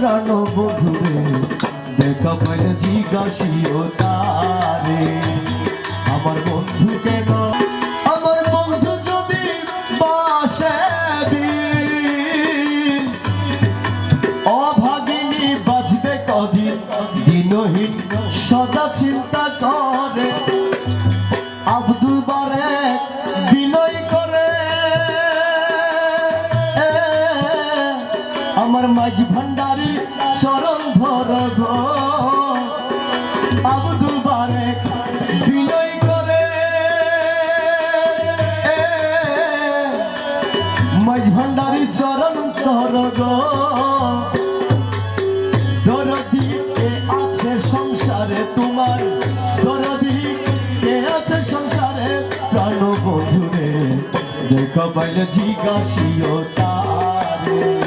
প্রাণ বন্ধুরে দেখা পাইলে জিজ্ঞাসিও তারে আমার বন্ধু কেন আমার বন্ধু যদি বাসে অভাগিনী বাঁচবে কদিন দিনহীন সদা চিন্তা করে আব্দুল বারে বিনয় করে আমার মাঝি ভান্ডারী চরণ ধর গো আব্দুল বারে বিনয় করে মাঝি ভান্ডারী চরণ ধর গো দরদি কে আছে সংসারে তোমার দরদি কে আছে সংসারে প্রাণ বন্ধুরে দেখা পাইলে জিজ্ঞাসিও তারে